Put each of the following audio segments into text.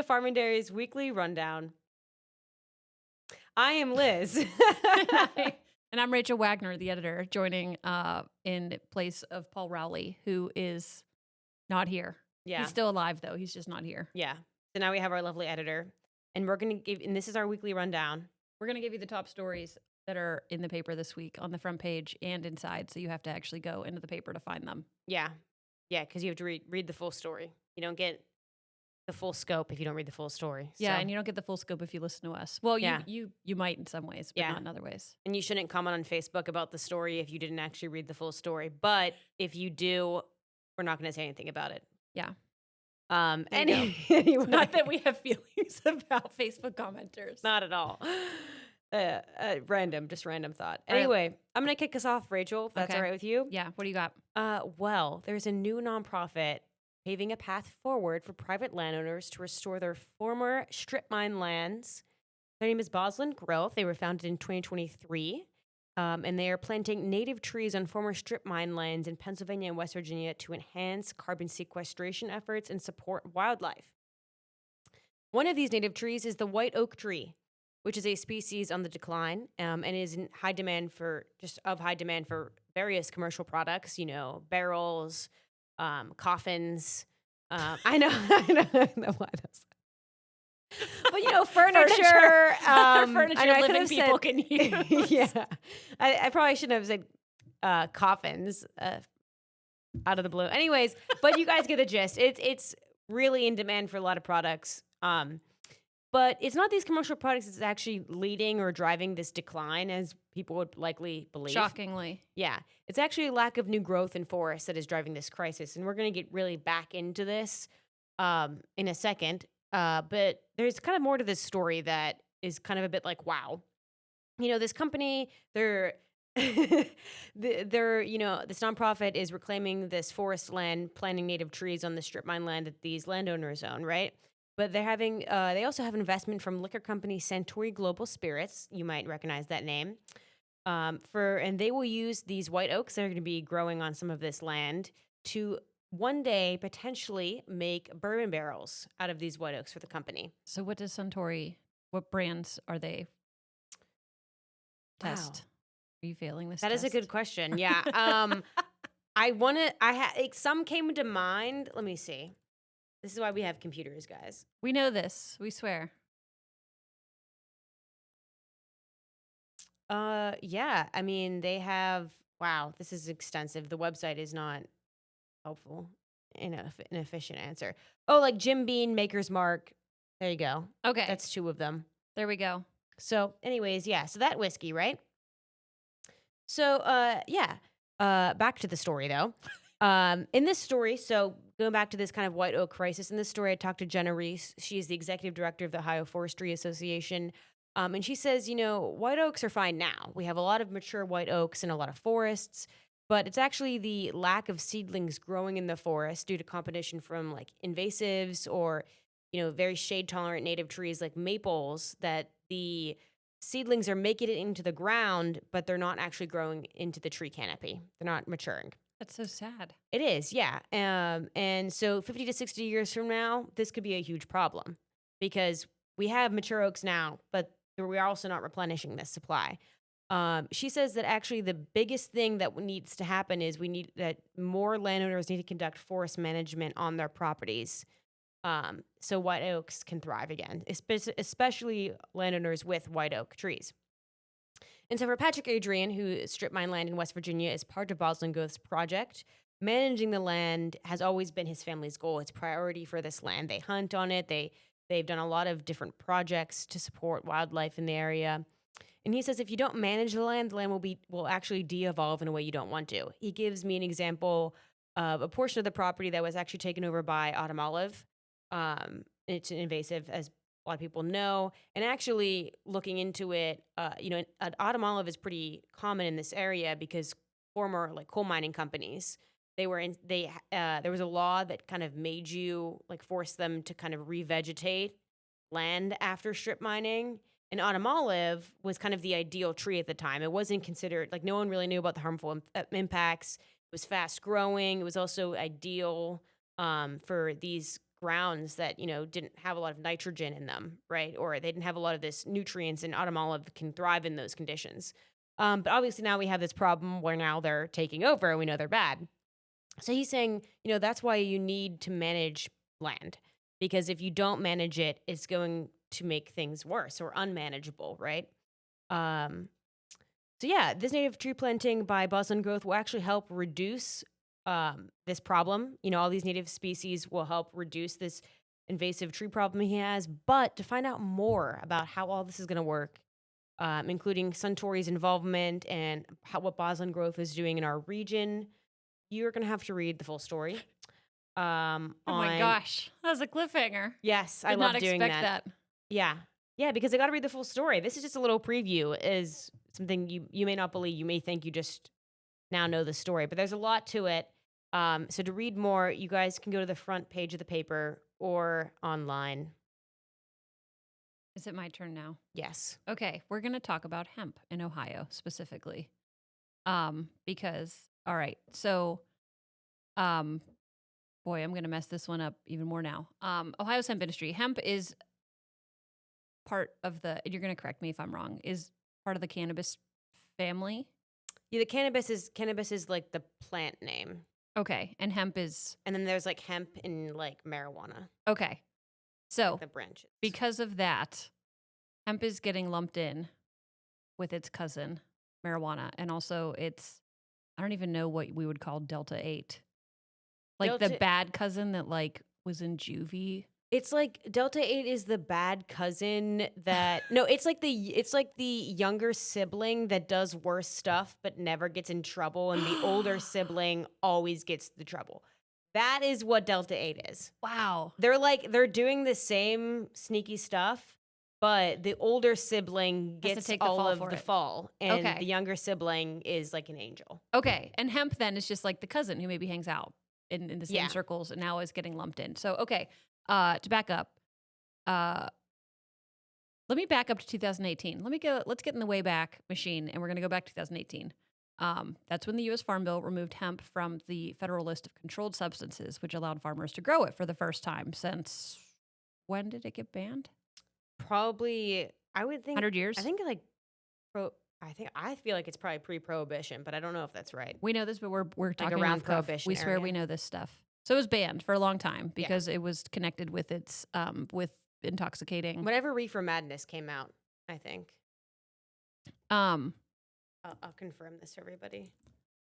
Farm and Dairy's weekly rundown. I am Liz. And I'm Rachel Wagoner, the editor, joining in place of Paul Rowley, who is not here. Yeah. He's still alive, though. He's just not here. Yeah. So now we have our lovely editor, and we're going to give, and this is our weekly rundown. We're going to give you the top stories that are in the paper this week on the front page and inside, so you have to actually go into the paper to find them. Yeah. Yeah, because you have to read the full story. You don't get the full scope if you don't read the full story. Yeah, So- and you don't get the full scope if you listen to us. Well, Yeah. you might in some ways, but Yeah. not in other ways. And you shouldn't comment on Facebook about the story if you didn't actually read the full story. But if you do, we're not going to say anything about it. Yeah. Anyway, It's not that we have feelings about Facebook commenters. not at all. Just random thought. All right. Anyway, I'm going to kick us off, Rachel, if that's Okay. all right with you. Yeah, what do you got? Well, there's a new nonprofit paving a path forward for private landowners to restore their former strip mine lands. Their name is Bosland Growth. They were founded in 2023, and they are planting native trees on former strip mine lands in Pennsylvania and West Virginia to enhance carbon sequestration efforts and support wildlife. One of these native trees is the white oak tree, which is a species on the decline and is in high demand for various commercial products. You know, barrels, coffins. I know why those. But you know, furniture, Furniture I know I could living have people said- can use. yeah, I probably shouldn't have said coffins out of the blue. Anyways, but you guys get the gist. It's really in demand for a lot of products. But it's not these commercial products that's actually leading or driving this decline, as people would likely believe. Shockingly. Yeah. It's actually a lack of new growth in forests that is driving this crisis. And we're going to get really back into this in a second. But there's kind of more to this story that is kind of a bit like, wow. You know, this company, they're this nonprofit is reclaiming this forest land, planting native trees on the strip mine land that these landowners own, right? But they're having, they also have investment from liquor company Suntory Global Spirits. You might recognize that name. And they will use these white oaks that are going to be growing on some of this land to one day potentially make bourbon barrels out of these white oaks for the company. So what does Suntory, what brands are they test? Wow. Are you failing this That is a test? good question. Yeah. Some came to mind. Let me see. This is why we have computers, guys. We know this. We swear. Yeah. I mean, they have, wow, this is extensive. The website is not helpful in an efficient answer. Oh, like Jim Beam, Maker's Mark. There you go. Okay. That's two of them. There we go. So anyways, yeah. So that whiskey, right? So, back to the story though. In this story, so going back to this kind of white oak crisis, in this story, I talked to Jenna Reese. She is the executive director of the Ohio Forestry Association. And she says, you know, white oaks are fine now. We have a lot of mature white oaks and a lot of forests, but it's actually the lack of seedlings growing in the forest due to competition from like invasives or, you know, very shade tolerant native trees like maples that the seedlings are making it into the ground, but they're not actually growing into the tree canopy. They're not maturing. That's so sad. It is, yeah. And so 50 to 60 years from now, this could be a huge problem because we have mature oaks now, but we are also not replenishing this supply. She says that actually the biggest thing that needs to happen is that more landowners need to conduct forest management on their properties so white oaks can thrive again, especially landowners with white oak trees. And so for Patrick Adrian, who strip mine land in West Virginia, is part of Bosland Growth's project. Managing the land has always been his family's goal. It's priority for this land. They hunt on it. They've done a lot of different projects to support wildlife in the area. And he says if you don't manage the land will actually de-evolve in a way you don't want to. He gives me an example of a portion of the property that was actually taken over by autumn olive. It's an invasive, as a lot of people know. And actually looking into it, autumn olive is pretty common in this area because former like coal mining companies, there was a law that kind of made you like force them to kind of revegetate land after strip mining. And autumn olive was kind of the ideal tree at the time. It wasn't considered, like no one really knew about the harmful impacts. It was fast growing. It was also ideal for these grounds that, didn't have a lot of nitrogen in them, right? Or they didn't have a lot of this nutrients, and autumn olive can thrive in those conditions. But obviously now we have this problem where now they're taking over and we know they're bad. So he's saying, that's why you need to manage land, because if you don't manage it, it's going to make things worse or unmanageable, right? Um, so yeah, this native tree planting by bosland growth will actually help reduce this problem. All these native species will help reduce this invasive tree problem he has. But to find out more about how all this is going to work, including Suntory's involvement and what bosland growth is doing in our region, you're going to have to read the full story. Oh my gosh, that was a cliffhanger. Yes, I Did love not doing expect that. Yeah, because I got to read the full story. This is just a little preview. Is something you may not believe. You may think you just now know the story, but there's a lot to it. So to read more, you guys can go to the front page of the paper or online. Is it my turn now? Yes. Okay, we're going to talk about hemp in Ohio specifically. Because, all right, so, boy, I'm going to mess this one up even more now. Ohio's hemp industry. Hemp is part of you're going to correct me if I'm wrong, is part of the cannabis family. Yeah, the cannabis is like the plant name. Okay, and hemp is... And then there's like hemp and like marijuana. Okay, so like the branches. Because of that, hemp is getting lumped in with its cousin, marijuana, and also I don't even know what we would call Delta 8. Like the bad cousin that like was in juvie. It's like Delta 8 is the bad cousin that no, it's like the younger sibling that does worse stuff but never gets in trouble, and the older sibling always gets the trouble. That is what Delta 8 is. Wow. They're doing the same sneaky stuff, but the older sibling gets all of the fall, and the younger sibling is like an angel. Okay, and hemp then is just like the cousin who maybe hangs out in the same circles and now is getting lumped in. So, okay. To back up, let me back up to 2018. Let's get in the Wayback Machine, and we're going to go back to 2018. That's when the U.S. Farm Bill removed hemp from the federal list of controlled substances, which allowed farmers to grow it for the first time since, when did it get banned? Probably, I would think 100 years. I think I feel like it's probably pre-prohibition, but I don't know if that's right. We know this, but we're talking around off cuff. prohibition. We swear we know this stuff. So it was banned for a long time because it was connected with its with intoxicating. Whenever Reefer Madness came out, I think. I'll confirm this to everybody.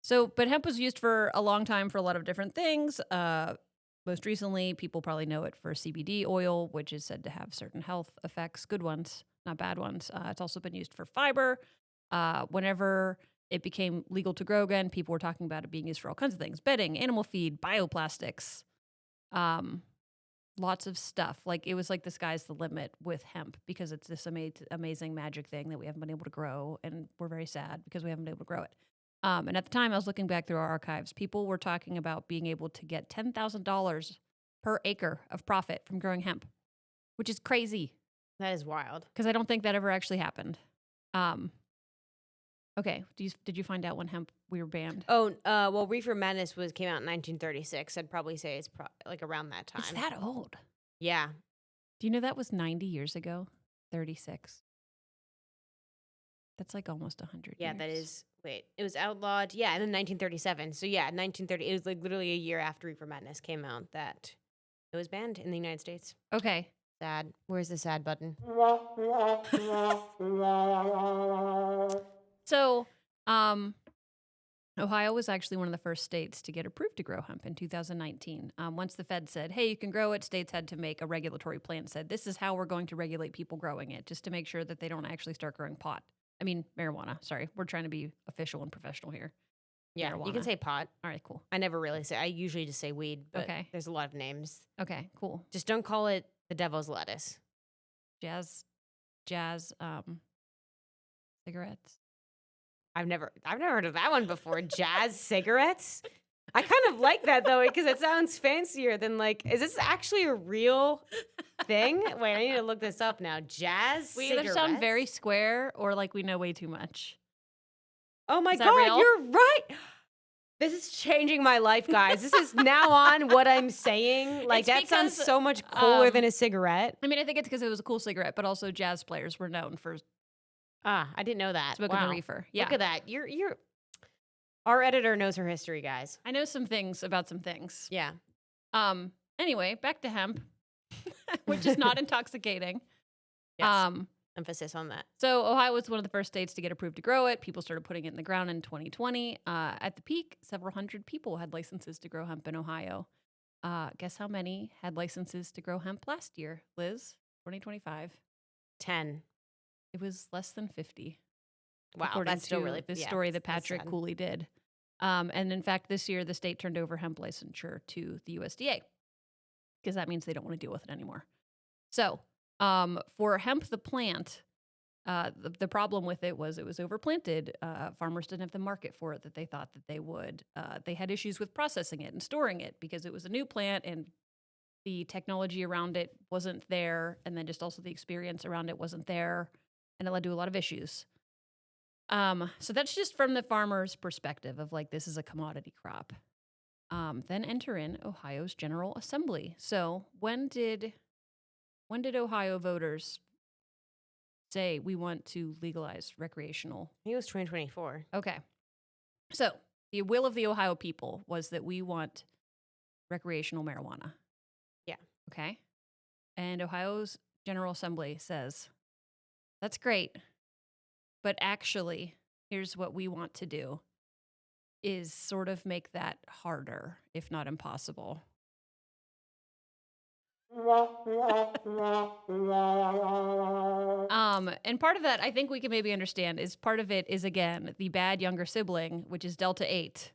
So, but hemp was used for a long time for a lot of different things. Most recently, people probably know it for CBD oil, which is said to have certain health effects, good ones, not bad ones. It's also been used for fiber. Whenever it became legal to grow again, people were talking about it being used for all kinds of things: bedding, animal feed, bioplastics, lots of stuff. Like it was like the sky's the limit with hemp because it's this amazing magic thing that we haven't been able to grow, and we're very sad because we haven't been able to grow it. And at the time, I was looking back through our archives. People were talking about being able to get $10,000 per acre of profit from growing hemp, which is crazy. That is wild. Because I don't think that ever actually happened. Okay, did you find out when we were banned? Oh, well, Reefer Madness came out in 1936. I'd probably say it's like around that time. It's that old. Yeah. Do you know that was 90 years ago? 36. That's like almost 100 Yeah, years. that is. Wait, it was outlawed. Yeah, and then 1937. So yeah, 1930. It was like literally a year after Reefer Madness came out that it was banned in the United States. Okay. Sad. Where's the sad button? So, Ohio was actually one of the first states to get approved to grow hemp in 2019. Once the Fed said, hey, you can grow it, states had to make a regulatory plan, said, this is how we're going to regulate people growing it, just to make sure that they don't actually start growing marijuana. Sorry, we're trying to be official and professional here. Yeah, marijuana. You can say pot. All right, cool. I usually just say weed, but there's a lot of names. Okay, cool. Just don't call it the devil's lettuce. Jazz, cigarettes. I've never heard of that one before. Jazz cigarettes? I kind of like that though, because it sounds fancier than like, is this actually a real thing? Wait, I need to look this up now. Jazz cigarettes? We either sound very square or like we know way too much. Oh my God, you're right. This is changing my life, guys. This is now on what I'm saying. Like, It's that sounds because, so much cooler than a cigarette. I mean, I think it's because it was a cool cigarette, but also jazz players were known for I didn't know that. smoking the Wow. reefer. Yeah. Look at that. You're our editor knows her history, guys. I know some things about some things. Yeah. Anyway, back to hemp, which is not intoxicating. Yes. Emphasis on that. So Ohio was one of the first states to get approved to grow it. People started putting it in the ground in 2020. At the peak, several hundred people had licenses to grow hemp in Ohio. Guess how many had licenses to grow hemp last year, Liz? 2025. 10. It was less than 50. Wow, according that's still to really this story that that's Patrick sad. Cooley did. And in fact, this year the state turned over hemp licensure to the USDA because that means they don't want to deal with it anymore. So for hemp, the plant, the problem with it was overplanted. Farmers didn't have the market for it that they thought that they would. They had issues with processing it and storing it because it was a new plant and the technology around it wasn't there. And then just also the experience around it wasn't there. And it led to a lot of issues. So that's just from the farmer's perspective of like, this is a commodity crop. Then enter in Ohio's General Assembly. So when did Ohio voters say we want to legalize recreational? I think it was 2024. Okay. So the will of the Ohio people was that we want recreational marijuana. Yeah. Okay. And Ohio's General Assembly says, that's great. But actually, here's what we want to do is sort of make that harder, if not impossible. And part of that, I think we can maybe understand, is part of it is, again, the bad younger sibling, which is Delta 8,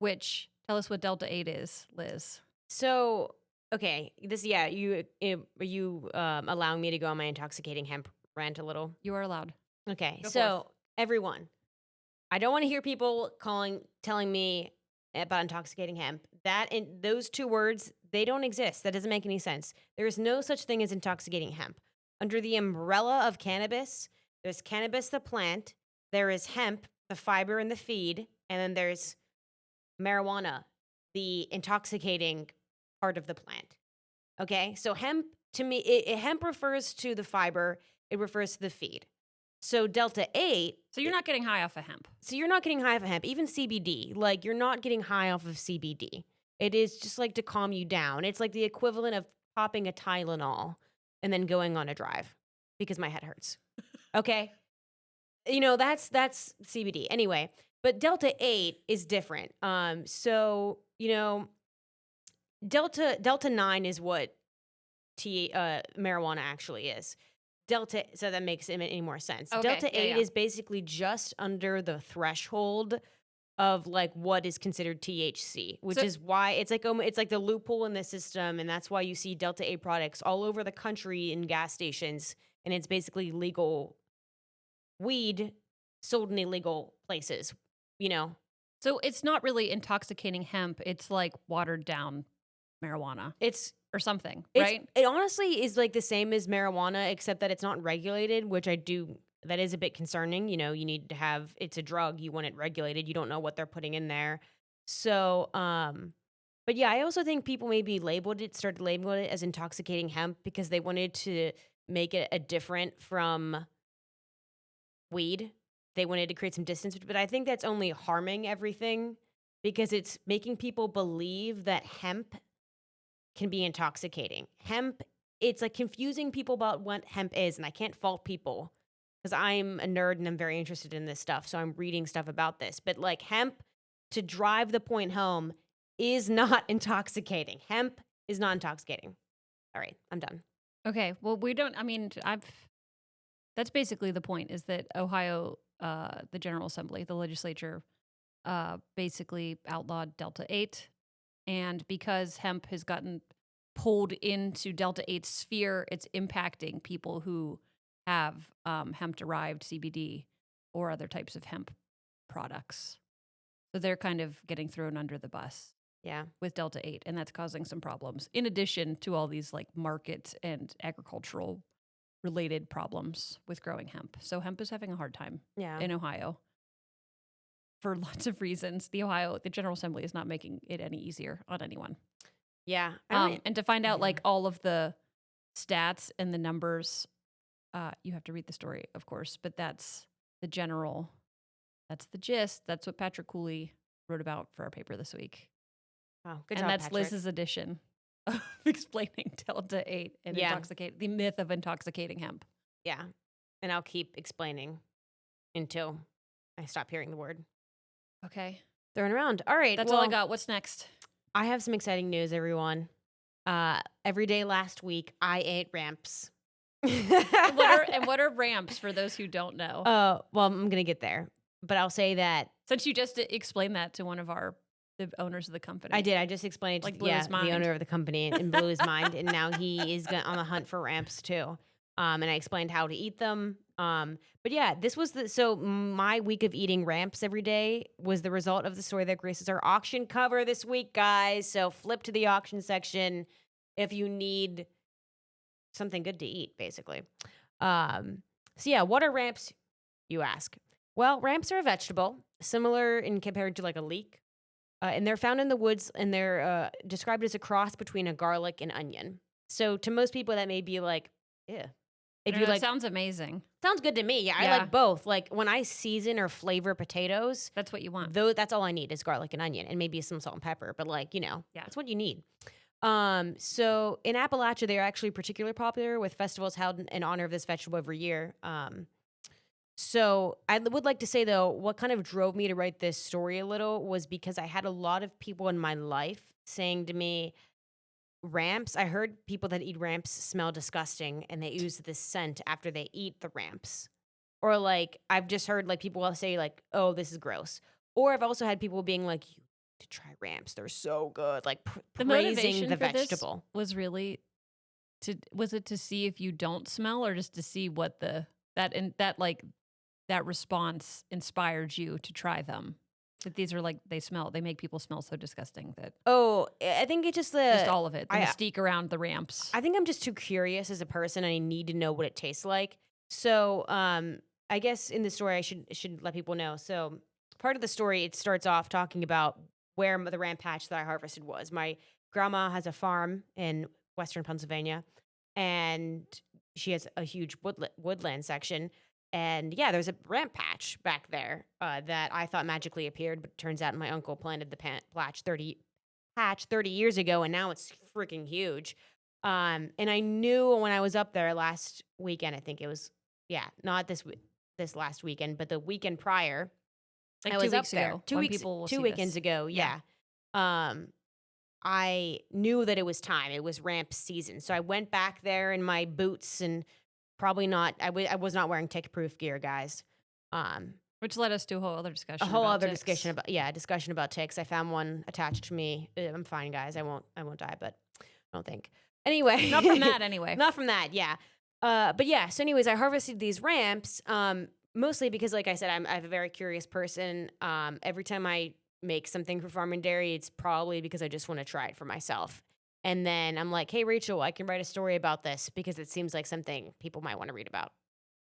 which, tell us what Delta 8 is, Liz. So, okay, are you allowing me to go on my intoxicating hemp rant a little? You are allowed. Okay, Go so forth. everyone, I don't want to hear people telling me about intoxicating hemp. That and those two words, they don't exist. That doesn't make any sense. There is no such thing as intoxicating hemp. Under the umbrella of cannabis, there's cannabis the plant, there is hemp, the fiber and the feed, and then there's marijuana, the intoxicating part of the plant. Okay? So hemp to me, hemp refers to the fiber, it refers to the feed. So Delta 8. So you're not getting high off of hemp. So you're not getting high off of hemp, even CBD. Like, you're not getting high off of CBD. It is just like to calm you down. It's like the equivalent of popping a Tylenol and then going on a drive because my head hurts. Okay? That's CBD. Anyway, but Delta 8 is different. So, Delta 9 is what marijuana actually is. So that makes it any more sense. Okay, Delta 8 yeah. is basically just under the threshold of like what is considered THC, which is why it's like the loophole in the system, and that's why you see Delta 8 products all over the country in gas stations, and it's basically legal weed sold in illegal places, So it's not really intoxicating hemp. It's like watered down marijuana. Or something, right? It honestly is like the same as marijuana, except that it's not regulated, which that is a bit concerning. You need to have, it's a drug, you want it regulated. You don't know what they're putting in there. So, but yeah, I also think people maybe started labeling it as intoxicating hemp because they wanted to make it a different from weed. They wanted to create some distance, but I think that's only harming everything because it's making people believe that hemp can be intoxicating. Hemp, it's like confusing people about what hemp is, and I can't fault people because I'm a nerd and I'm very interested in this stuff, so I'm reading stuff about this. But like hemp, to drive the point home, is not intoxicating. Hemp is not intoxicating. All right, I'm done. Okay, well, that's basically the point, is that Ohio, the General Assembly, the legislature, basically outlawed Delta 8. And because hemp has gotten pulled into Delta 8's sphere, it's impacting people who have hemp-derived CBD or other types of hemp products. So they're kind of getting thrown under the bus. Yeah. With Delta 8, and that's causing some problems, in addition to all these like market and agricultural related problems with growing hemp. So hemp is having a hard time in Ohio. for lots of reasons. The General Assembly is not making it any easier on anyone. Yeah. And to find out like all of the stats and the numbers, you have to read the story, of course, but that's the gist. That's what Patrick Cooley wrote about for our paper this week. Oh, good and job, that's Patrick. Liz's edition of explaining Delta 8 and the myth of intoxicating hemp. Yeah. And I'll keep explaining until I stop hearing the word Okay. thrown around. All right. That's all I got. What's next? I have some exciting news, everyone. Every day last week, I ate ramps. What are ramps for those who don't know? Well, I'm going to get there. But I'll say that. Since you just explained that to one of the owners of the company. I did. I just explained it to the owner of the company and blew his mind. And now he is on the hunt for ramps too. And I explained how to eat them. But yeah, this was my week of eating ramps every day was the result of the story that graces our auction cover this week, guys. So flip to the auction section if you need something good to eat, basically. So yeah, what are ramps, you ask? Well, ramps are a vegetable, similar in compared to like a leek. And they're found in the woods, and they're described as a cross between a garlic and onion. So to most people, that may be like, yeah. If you like, sounds amazing. Sounds good to me. Yeah, I like both. Like when I season or flavor potatoes, that's what you want. That's all I need is garlic and onion, and maybe some salt and pepper. But like that's what you need. So in Appalachia, they are actually particularly popular with festivals held in honor of this vegetable every year. So I would like to say, though, what kind of drove me to write this story a little was because I had a lot of people in my life saying to me, ramps, I heard people that eat ramps smell disgusting and they use this scent after they eat the ramps. Or like, I've just heard like people will say like, oh, this is gross. Or I've also had people being like, you need to try ramps. They're so good. Like praising the vegetable. Was really was it to see if you don't smell or just to see what that response inspired you to try them? That these are like, they make people smell so disgusting that. Oh, I think it's just all of it. The mystique around the ramps. I think I'm just too curious as a person and I need to know what it tastes like. So, I guess in the story I should let people know. So part of the story, it starts off talking about where the ramp patch that I harvested was. My grandma has a farm in Western Pennsylvania and she has a huge woodland section. And yeah, there's a ramp patch back there that I thought magically appeared, but it turns out my uncle planted the patch 30 years ago, and now it's freaking huge. And I knew when I was up there last weekend, I think it was, not this last weekend, but the weekend prior, like I was 2 weeks up there. ago. 2 weekends ago, yeah. I knew that it was time. It was ramp season. So I went back there in my boots and probably not. I was not wearing tick-proof gear, guys. Which led us to a whole other discussion. Discussion about ticks. I found one attached to me. I'm fine, guys. I won't die, but I don't think. Anyway, not from that. Anyway, not from that. Yeah. But yeah. So, anyways, I harvested these ramps. Mostly because, like I said, I'm a very curious person. Every time I make something for Farm and Dairy, it's probably because I just want to try it for myself. And then I'm like, hey, Rachel, I can write a story about this because it seems like something people might want to read about.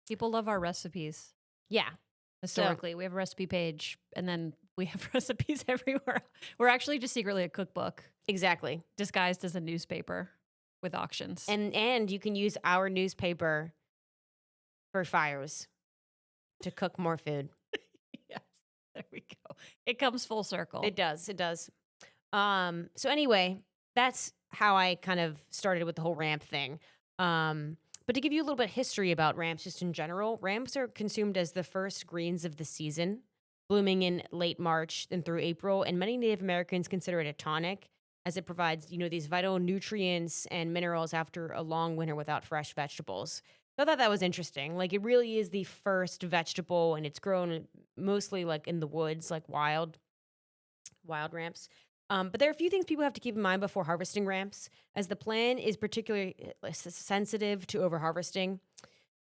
People love our recipes. Yeah. Historically, we have a recipe page and then we have recipes everywhere. We're actually just secretly a cookbook. Exactly. Disguised as a newspaper with auctions. And you can use our newspaper for fires to cook more food. Yes. There we go. It comes full circle. It does. So anyway, that's how I kind of started with the whole ramp thing. But to give you a little bit of history about ramps just in general, ramps are consumed as the first greens of the season, blooming in late March and through April, and many Native Americans consider it a tonic as it provides, these vital nutrients and minerals after a long winter without fresh vegetables. So I thought that was interesting. Like, it really is the first vegetable, and it's grown mostly like in the woods, like wild ramps. But there are a few things people have to keep in mind before harvesting ramps, as the plant is particularly sensitive to overharvesting.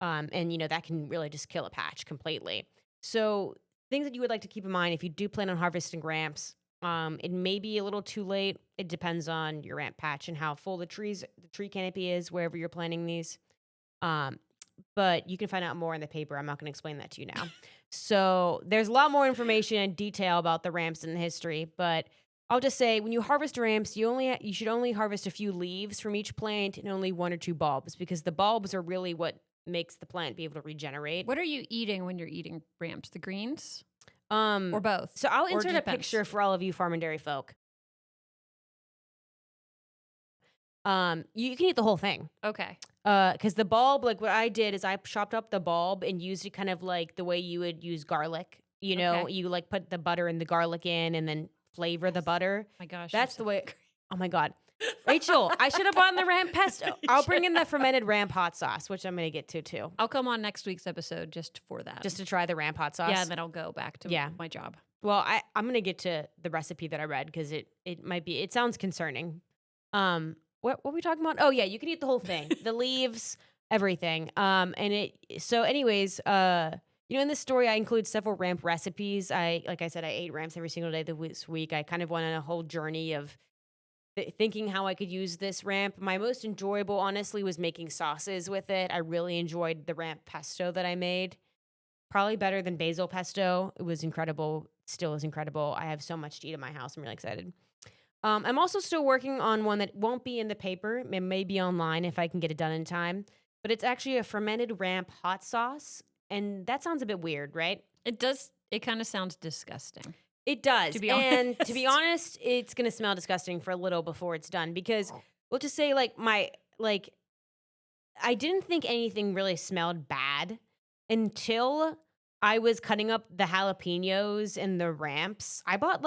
And that can really just kill a patch completely. So things that you would like to keep in mind if you do plan on harvesting ramps, it may be a little too late. It depends on your ramp patch and how full the tree canopy is wherever you're planting these. But you can find out more in the paper. I'm not going to explain that to you now. So there's a lot more information and detail about the ramps in the history, but I'll just say when you harvest ramps, you should only harvest a few leaves from each plant and only 1 or 2 bulbs because the bulbs are really what makes the plant be able to regenerate. What are you eating when you're eating ramps? The greens Um, or both? so I'll Or it insert just a depends? picture for all of you farm and dairy folk. You can eat the whole thing. Okay. Because the bulb, like what I did is I chopped up the bulb and used it kind of like the way you would use garlic. You know, Okay. you like put the butter and the garlic in and then flavor the butter. My gosh. That's the way. Oh my God. Rachel, I should have bought the ramp pesto. I'll bring in the fermented ramp hot sauce, which I'm going to get to too. I'll come on next week's episode just for that. Just to try the ramp hot sauce. Yeah, and then I'll go back to my job. Well, I'm going to get to the recipe that I read because it sounds concerning. What were we talking about? Oh yeah, you can eat the whole thing. The leaves, everything. Anyways, in this story I include several ramp recipes. Like I said, I ate ramps every single day this week. I kind of went on a whole journey of thinking how I could use this ramp. My most enjoyable, honestly, was making sauces with it. I really enjoyed the ramp pesto that I made. Probably better than basil pesto. It was incredible. Still is incredible. I have so much to eat in my house. I'm really excited. I'm also still working on one that won't be in the paper. It may be online if I can get it done in time. But it's actually a fermented ramp hot sauce. And that sounds a bit weird, right? It does. It kind of sounds disgusting. It does. To be and honest. to be honest, it's going to smell disgusting for a little before it's done. Because we'll just say I didn't think anything really smelled bad until I was cutting up the jalapenos and the ramps. I bought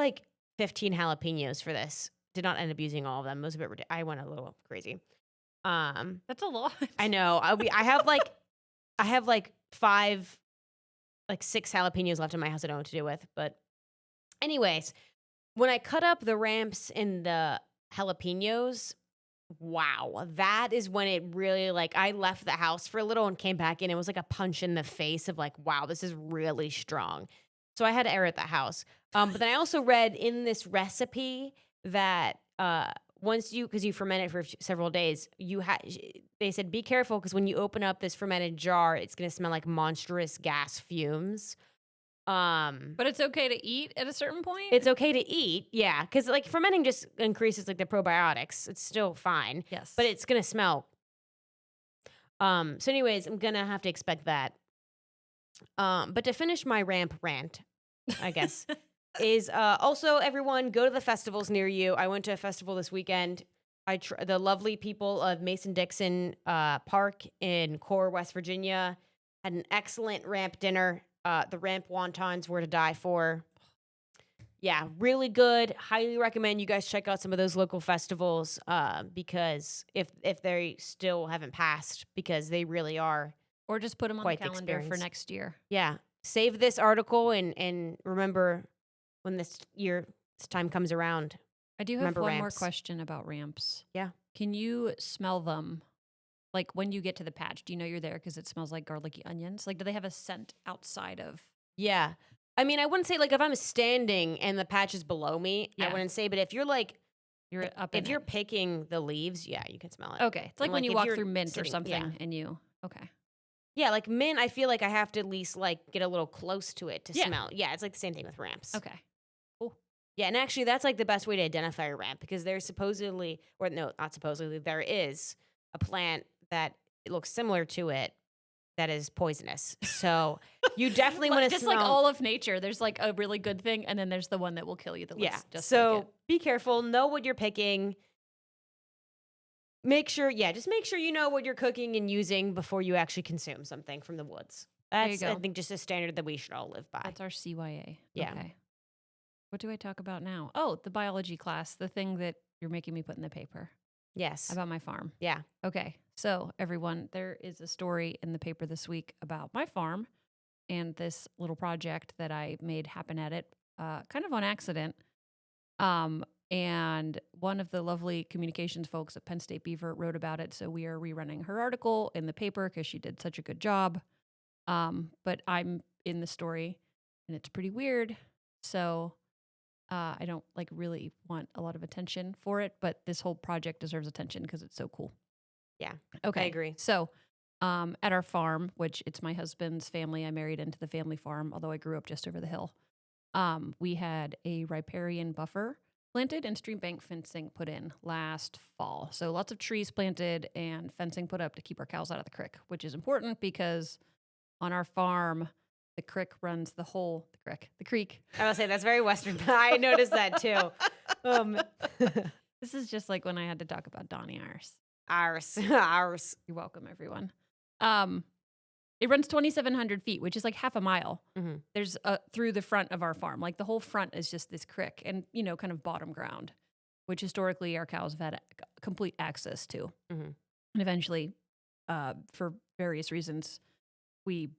15 jalapenos for this. Did not end up using all of them. It was a bit ridiculous. I went a little crazy. That's a lot. I know. I have 6 jalapenos left in my house. I don't know what to do with. But anyways, when I cut up the ramps and the jalapenos, wow, that is when it really I left the house for a little and came back in. It was like a punch in the face of wow, this is really strong. So I had to air at the house. But then I also read in this recipe that because you ferment it for several days, they said be careful because when you open up this fermented jar, it's going to smell like monstrous gas fumes. But it's okay to eat at a certain point? It's okay to eat, yeah, because fermenting just increases the probiotics. It's still fine. Yes. But it's going to smell. So anyways, I'm going to have to expect that. But to finish my ramp rant, I guess, is also everyone go to the festivals near you. I went to a festival this weekend. The lovely people of Mason-Dixon Park in Core, West Virginia, had an excellent ramp dinner. The ramp wontons were to die for. Yeah, really good. Highly recommend you guys check out some of those local festivals because if they still haven't passed, because they really are. Or just put them on the quite the calendar for experience. next year. Yeah. Save this article and remember when this time comes around. I do have Remember one more ramps. question about ramps. Yeah. Can you smell them? Like when you get to the patch, do you know you're there because it smells like garlicky onions? Like, do they have a scent outside of? Yeah. I mean, I wouldn't say if I'm standing and the patch is below me, I Yeah. wouldn't say, but if you're You're up in if you're it. picking the leaves, yeah, you can smell it. Okay. It's like And, when you if walk you're through mint or sitting- something yeah. and you, okay. Yeah, like mint, I feel like I have to at least get a little close to it to Yeah. smell. Yeah, it's like the same thing with ramps. Okay. Yeah, and actually that's the best way to identify a ramp because there's supposedly, or no, not supposedly, there is a plant that it looks similar to it that is poisonous. So you definitely want to Just smell. like all of nature, there's a really good thing and then there's the one that will kill you that Yeah. looks just So like it. be careful. Know what you're picking. Just make sure you know what you're cooking and using before you actually consume something from the woods. There you That's, go. I think, just a standard that we should all live by. That's our CYA. Yeah. Okay. What do I talk about now? Oh, the biology class, the thing that you're making me put in the paper Yes. about my farm. Yeah. Okay. So, everyone, there is a story in the paper this week about my farm and this little project that I made happen at it, kind of on accident. And one of the lovely communications folks at Penn State Beaver wrote about it. So, we are rerunning her article in the paper because she did such a good job. But I'm in the story and it's pretty weird. So, I don't really want a lot of attention for it, but this whole project deserves attention because it's so cool. Yeah. Okay. I agree. So at our farm, which it's my husband's family. I married into the family farm, although I grew up just over the hill. We had a riparian buffer planted and stream bank fencing put in last fall. So lots of trees planted and fencing put up to keep our cows out of the creek, which is important because on our farm, the creek runs the creek. I will say that's very Western. I noticed that too. This is just like when I had to talk about Donnie Iris. Ours. You're welcome, everyone. It runs 2,700 feet, which is like half a mile. Mm-hmm. There's through the front of our farm. Like the whole front is just this creek and, kind of bottom ground, which historically our cows have had complete access to. Mm-hmm. And eventually, for various reasons, we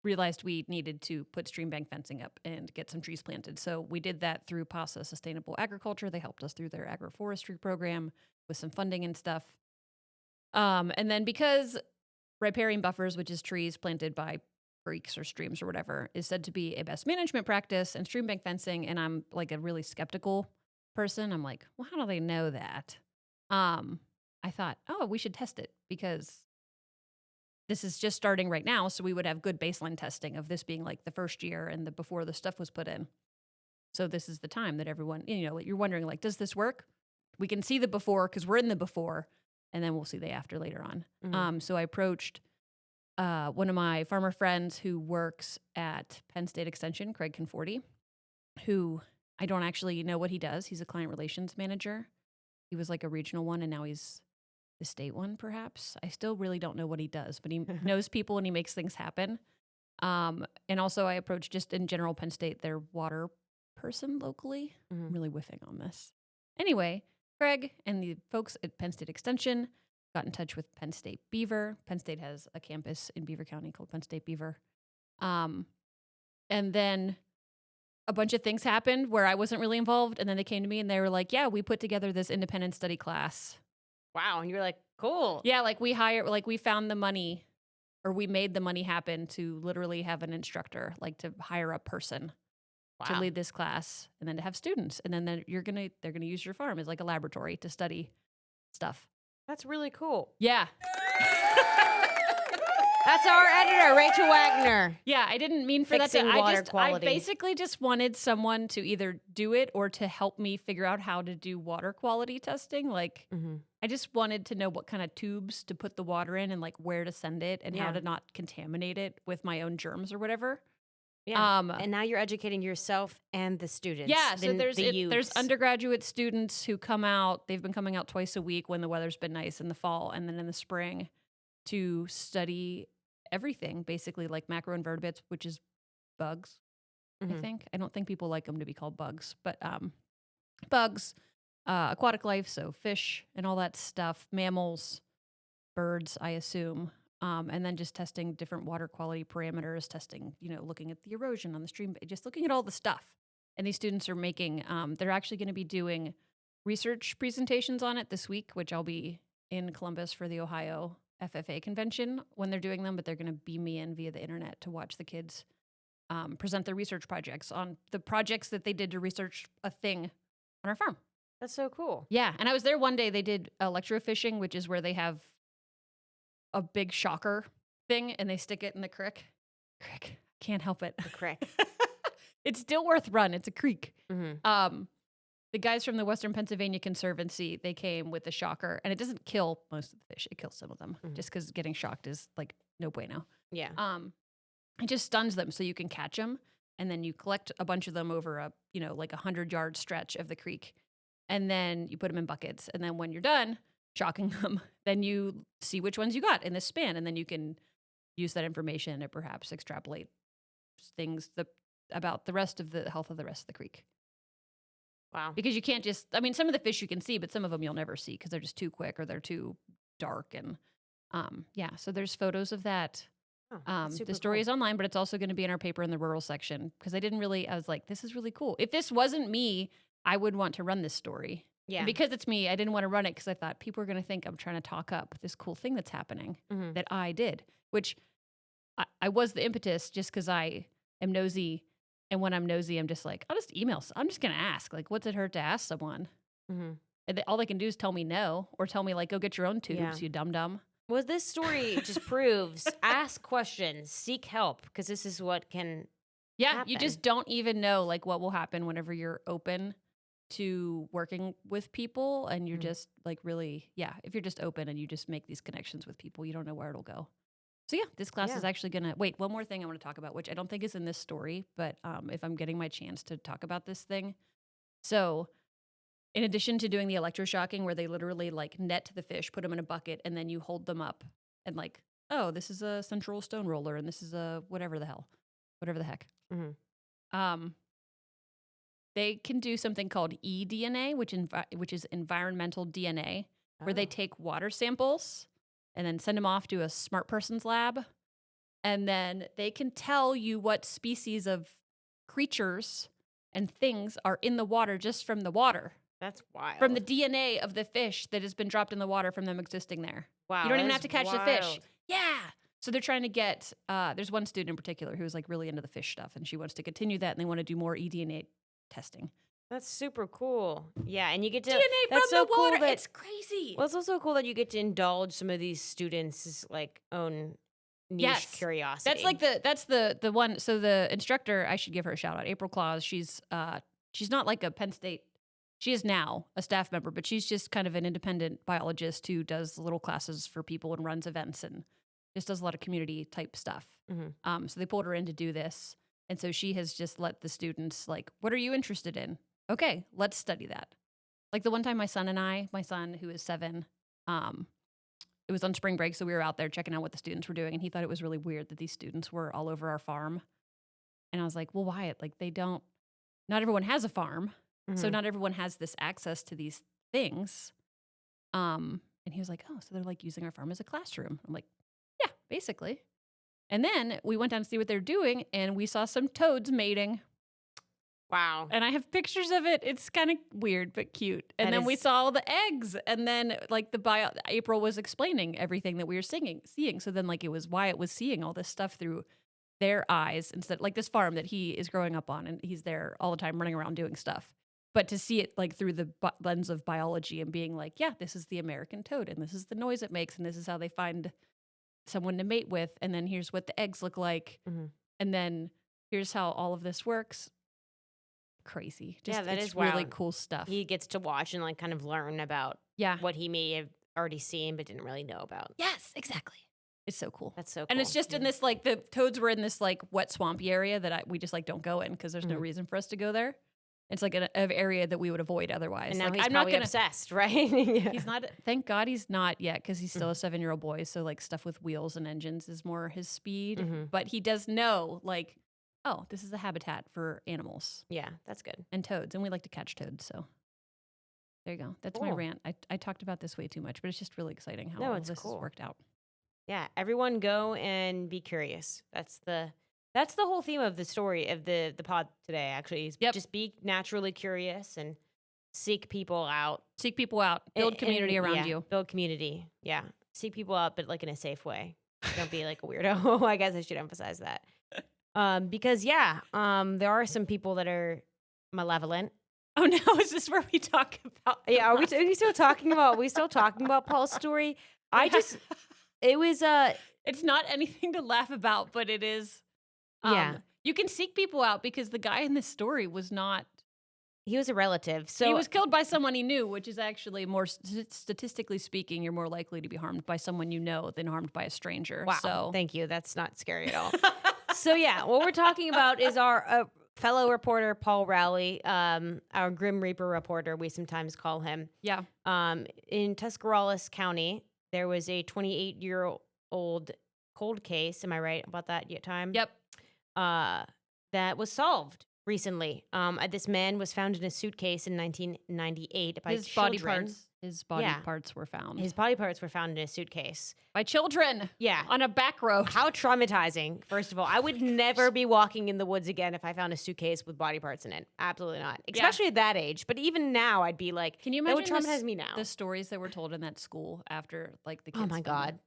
realized we needed to put stream bank fencing up and get some trees planted. So we did that through PASA Sustainable Agriculture. They helped us through their agroforestry program with some funding and stuff. And then because riparian buffers, which is trees planted by creeks or streams or whatever, is said to be a best management practice, and stream bank fencing, and I'm like a really skeptical person. I'm like, well, how do they know that? I thought, we should test it because this is just starting right now, so we would have good baseline testing of this being like the first year and before the stuff was put in. So this is the time that everyone, you're wondering, like, does this work? We can see the before because we're in the before, and then we'll see the after later on. Mm-hmm. So I approached one of my farmer friends who works at Penn State Extension, Craig Conforti, who I don't actually know what he does. He's a client relations manager. He was like a regional one, and now he's the state one, perhaps. I still really don't know what he does, but he knows people and he makes things happen. And also I approached just in general Penn State, their water person locally. Mm-hmm. I'm really whiffing on this. Anyway, Craig and the folks at Penn State Extension got in touch with Penn State Beaver. Penn State has a campus in Beaver County called Penn State Beaver. And then a bunch of things happened where I wasn't really involved. And then they came to me and they were like, yeah, we put together this independent study class. Wow. And you were like, cool. Yeah, we found the money, or we made the money happen to literally have an instructor, like to hire a person to lead this class, and then to have students, and then they're gonna use your farm as like a laboratory to study stuff. That's really cool. Yeah. That's our editor, Rachel Wagoner. Yeah, I didn't mean for Fixing that to. water quality. I basically just wanted someone to either do it or to help me figure out how to do water quality testing. Like, Mm-hmm. I just wanted to know what kind of tubes to put the water in and like where to send it and how to not contaminate it with my own germs or whatever. Yeah. And now you're educating yourself and the students. Yeah, so there's youths. undergraduate students who come out. They've been coming out twice a week when the weather's been nice in the fall, and then in the spring to study everything, basically, like macroinvertebrates, which is bugs. Mm-hmm. I think. I don't think people like them to be called bugs, but bugs, aquatic life, so fish and all that stuff, mammals, birds, I assume. And then just testing different water quality parameters, testing, looking at the erosion on the stream, just looking at all the stuff. And these students are making, they're actually going to be doing research presentations on it this week, which I'll be in Columbus for the Ohio FFA convention when they're doing them, but they're going to beam me in via the internet to watch the kids present their research projects on the projects that they did to research a thing on our farm. That's so cool. Yeah. And I was there one day. They did electrofishing, which is where they have a big shocker thing and they stick it in the creek. Can't help it. The creek. It's still worth run. It's a creek. Mm-hmm. The guys from the Western Pennsylvania Conservancy, they came with a shocker, and it doesn't kill most of the fish. It kills some of them just because getting shocked is like no bueno. Yeah. It just stuns them so you can catch them, and then you collect a bunch of them over a, like 100-yard stretch of the creek, and then you put them in buckets, and then when you're done shocking them, then you see which ones you got in this span, and then you can use that information to perhaps extrapolate things about the rest of the health of the rest of the creek. Wow. Because you can't just, some of the fish you can see, but some of them you'll never see because they're just too quick or they're too dark. And so there's photos of that. The story is online, but it's also going to be in our paper in the rural section because I was like, this is really cool. If this wasn't me, I would want to run this story. Yeah. And because it's me, I didn't want to run it because I thought people are going to think I'm trying to talk up this cool thing that's happening that I did, which I was the impetus just because I am nosy. And when I'm nosy, I'm just like, I'll just email. I'm just going to ask, like, what's it hurt to ask someone? Mm-hmm. And all they can do is tell me no or tell me, like, go get your own tubes, you dum-dum. Well, this story just proves ask questions, seek help, because this is what can Yeah, you happen. just don't even know like what will happen whenever you're open to working with people and you're just like really, if you're just open and you just make these connections with people, you don't know where it'll go. So yeah, this class Yeah. is actually gonna wait, one more thing I want to talk about, which I don't think is in this story, but if I'm getting my chance to talk about this thing. So in addition to doing the electroshocking where they literally like net the fish, put them in a bucket, and then you hold them up and like, oh, this is a central stone roller and this is a whatever the heck. Mhm. They can do something called eDNA, which is environmental DNA, where they Oh. take water samples and then send them off to a smart person's lab. And then they can tell you what species of creatures and things are in the water just from the water, That's wild. from the DNA of the fish that has been dropped in the water from them existing there. Wow, You don't that even is have to catch the fish. wild. Yeah. So they're trying to get, there's one student in particular who's like really into the fish stuff and she wants to continue that and they want to do more eDNA testing. That's super cool. Yeah, and you get to DNA that's from so the water. cool that It's crazy. well, it's also cool that you get to indulge some of these students' like own niche Yes. curiosity. That's like the one. So the instructor, I should give her a shout out, April Claus. She's not like a Penn State. She is now a staff member, but she's just kind of an independent biologist who does little classes for people and runs events and just does a lot of community type stuff. So they pulled her in to do this. And so she has just let the students like, what are you interested in? Okay, let's study that. Like the one time my son who is 7, it was on spring break. So we were out there checking out what the students were doing. And he thought it was really weird that these students were all over our farm. And I was like, well, Wyatt, like not everyone has a farm. So not everyone has this access to these things. And he was like, oh, so they're like using our farm as a classroom. I'm like, yeah, basically. And then we went down to see what they're doing and we saw some toads mating. Wow. And I have pictures of it. It's kind of weird, but cute. And That then we is- saw all the eggs. And then like April was explaining everything that we were seeing. So then like it was Wyatt was seeing all this stuff through their eyes instead, like this farm that he is growing up on and he's there all the time running around doing stuff. But to see it like through the lens of biology and being like, yeah, this is the American toad and this is the noise it makes and this is how they find someone to mate with. And then here's what the eggs look like. And then here's how all of this works. Crazy. Yeah, that it's is really wild. cool stuff. He gets to watch and like kind of learn about what he may have already seen but didn't really know about. Yes, exactly. It's so cool. That's so cool. And it's just in this like the toads were in this like wet swampy area that we just like don't go in because there's no reason for us to go there. It's like an area that we would avoid otherwise. And now like, he's I'm probably not gonna, obsessed, right? Yeah. He's not. Thank God he's not yet because he's still a 7-year-old boy. So like stuff with wheels and engines is more his speed. But he does know like, oh, this is a habitat for animals. Yeah, that's good. And toads, and we like to catch toads. So there you go. That's my Cool. rant. I talked about this way too much, but it's just really exciting how No, all of it's this cool. has worked out. Yeah, everyone go and be curious. That's the whole theme of the story of the pod today, actually. Is just be naturally curious and seek people out. Seek people out. Build community around you. Build community. Yeah. Seek people out, but like in a safe way. Don't be like a weirdo. I guess I should emphasize that. Because there are some people that are malevolent. Oh no, is this where we talk about? Yeah, are we still talking about Paul's story? It was It's not anything to laugh about, but it is. You can seek people out because the guy in this story was not. He was a relative, so he was killed by someone he knew, which is actually more statistically speaking, you're more likely to be harmed by someone you know than harmed by a stranger. Wow, so thank you. That's not scary at all. So yeah, what we're talking about is our fellow reporter Paul Rowley, our Grim Reaper reporter, we sometimes call him. Yeah. In Tuscarawas County, there was a 28-year-old cold case. Am I right about that time? Yep. That was solved recently. This man was found in a suitcase in 1998 by children. His body parts were found. His body parts were found in a suitcase. By children. Yeah. On a back road. How traumatizing, first of all. I would never be walking in the woods again if I found a suitcase with body parts in it. Absolutely not. Especially at that age. But even now, I'd be like, can you that imagine would traumatize me now. the stories that were told in that school after like the kids? Oh my God.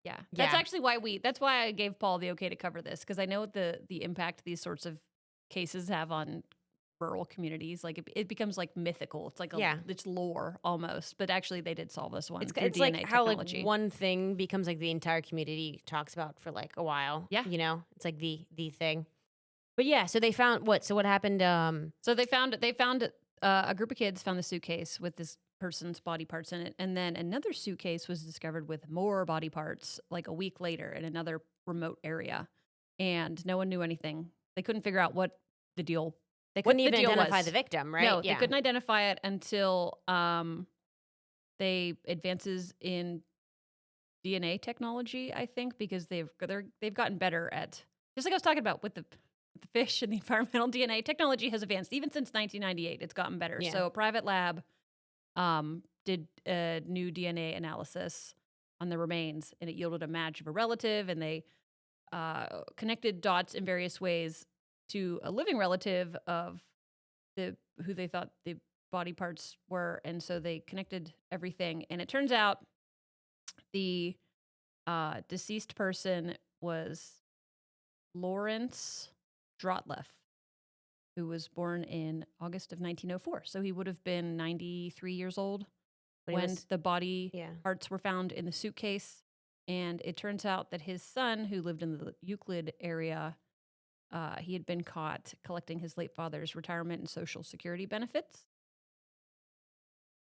Yeah. That's actually that's why I gave Paul the okay to cover this, because I know the impact these sorts of cases have on rural communities. Like it becomes like mythical. It's like Yeah. it's lore almost. But actually, they did solve this one It's through it's DNA like how like technology. one thing becomes like the entire community talks about for like a while. Yeah. You know? It's like the thing. But yeah, so they found what? So what happened? So they found a group of kids found the suitcase with this person's body parts in it, and then another suitcase was discovered with more body parts like a week later in another remote area, and no one knew anything. They couldn't figure out what the deal. They What couldn't the even deal identify was. the victim, right? No, they Yeah. couldn't identify it until they advances in DNA technology, I think, because they've gotten better at, just like I was talking about with the fish and the environmental DNA technology has advanced even since 1998. It's gotten better. Yeah. So a private lab did a new DNA analysis on the remains, and it yielded a match of a relative, and they connected dots in various ways to a living relative of who they thought the body parts were, and so they connected everything, and it turns out the deceased person was Lawrence Drotleff, who was born in August of 1904. So he would have been 93 years old But he when was- the body yeah. parts were found in the suitcase. And it turns out that his son, who lived in the Euclid area, he had been caught collecting his late father's retirement and Social Security benefits.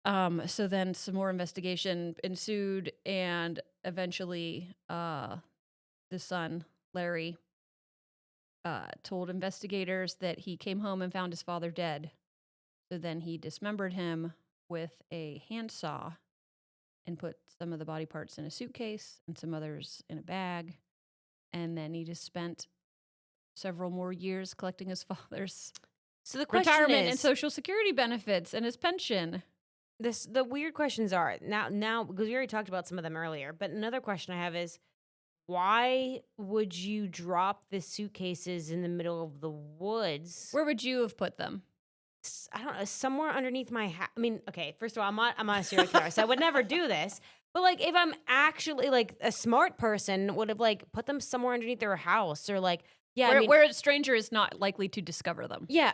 So then some more investigation ensued, and eventually the son, Larry, told investigators that he came home and found his father dead. So then he dismembered him with a handsaw and put some of the body parts in a suitcase and some others in a bag. And then he just spent several more years collecting his father's So the question retirement is, and Social Security benefits and his pension. the weird questions are now because we already talked about some of them earlier, but another question I have is, why would you drop the suitcases in the middle of the woods? Where would you have put them? I don't know, somewhere underneath my house. I mean, okay, first of all, I'm not a serial killer, so I would never do this. But like, if I'm actually like a smart person, would have like put them somewhere underneath their house, or like, yeah, Where, I mean, where a stranger is not likely to discover them. yeah,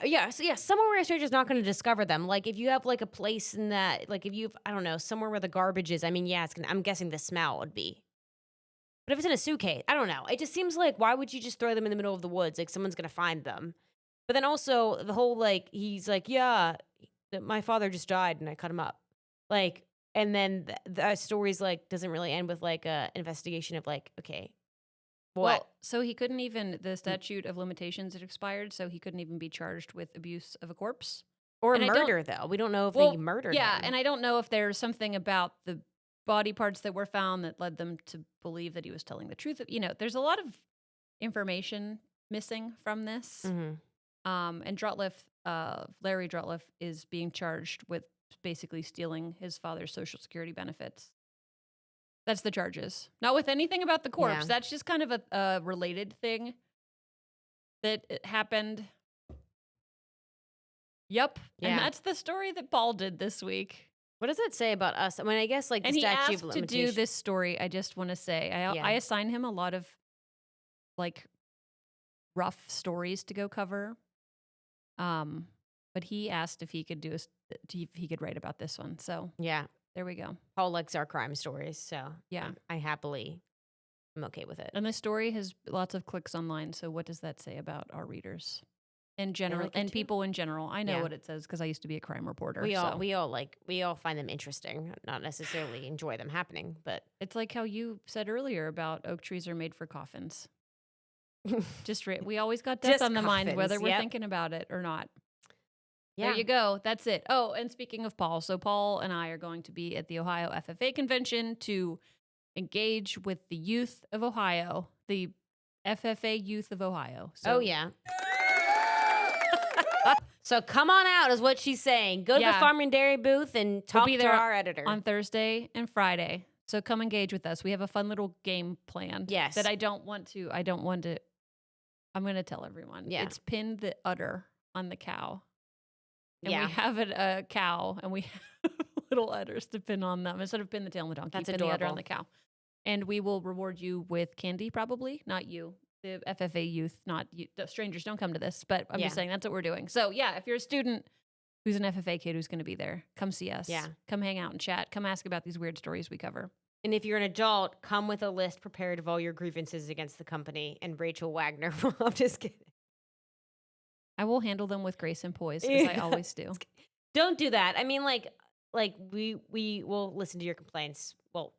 somewhere where a stranger's not going to discover them. Like, if you have like a place in that, like, if you've, I don't know, somewhere where the garbage is. I mean, yeah, I'm guessing the smell would be. But if it's in a suitcase, I don't know. It just seems like, why would you just throw them in the middle of the woods? Like, someone's going to find them. But then also the whole, like, he's like, yeah, my father just died and I cut him up. Like, and then the story's like, doesn't really end with like a investigation of like, okay, what? Well, so he couldn't even, the statute of limitations had expired, so he couldn't even be charged with abuse of a corpse. Or and I don't- murder, though. We don't know if Well, they murdered Yeah, him. and I don't know if there's something about the body parts that were found that led them to believe that he was telling the truth. There's a lot of information missing from this. Mhm. And Drotleff, Larry Drotleff, is being charged with basically stealing his father's Social Security benefits. That's the charges. Not with anything about the corpse. Yeah. That's just kind of a related thing that happened. Yep. Yeah. And that's the story that Paul did this week. What does that say about us? I mean, I guess like And the he statute asked of to limitations. do this story. I just want to say, Yeah. I assign him a lot of like rough stories to go cover. But he asked if he could if he could write about this one. So Yeah. there we go. Paul likes our crime stories, so Yeah. I'm okay with it. And the story has lots of clicks online. So what does that say about our readers in general like it and too. people in general? I know Yeah. what it says because I used to be a crime reporter. We so. we all find them interesting, not necessarily enjoy them happening, but It's like how you said earlier about oak trees are made for coffins. We always got death Just on the mind, coffins, whether we're yep. thinking about it or not. yeah. There you go. That's it. Oh, and speaking of Paul, so Paul and I are going to be at the Ohio FFA convention to engage with the youth of Ohio, the FFA youth of Ohio. So, Oh yeah. So come on out is what she's saying. Go to the Yeah. Farm and Dairy booth and talk be to there our editor. on Thursday and Friday. So come engage with us. We have a fun little game planned. Yes. That I don't want to. I'm going to tell everyone. Yeah. It's pin the udder on the cow. And Yeah. we have a cow and we have little udders to pin on them. Instead of pin the tail on the donkey, That's pin the udder on adorable. the cow. And we will reward you with candy, probably. Not you. the FFA youth, not you, the strangers don't come to this, but I'm Yeah. just saying that's what we're doing. So yeah, if you're a student who's an FFA kid who's going to be there, come see us. Yeah. Come hang out and chat. Come ask about these weird stories we cover. And if you're an adult, come with a list prepared of all your grievances against the company and Rachel Wagner. I'm just kidding. I will handle them with grace and poise, as I always do. Don't do that. I mean, like we will listen to your complaints. Well,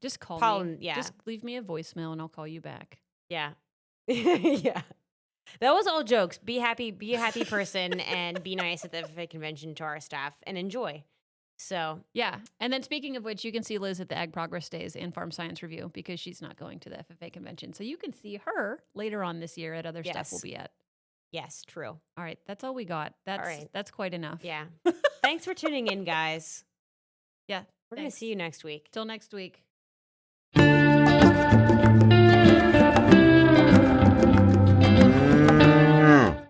just call Paul, me. yeah. Just leave me a voicemail and I'll call you back. Yeah. Yeah. That was all jokes. Be happy, be a happy person and be nice at the FFA convention to our staff and enjoy. So, yeah. And then speaking of which, you can see Liz at the Ag Progress Days and Farm Science Review because she's not going to the FFA convention. So you can see her later on this year at other stuff we'll be at. Yes, true. All right. That's all we got. That's quite enough. Yeah. Thanks for tuning in, guys. Yeah. We're going to see you next week. Till next week.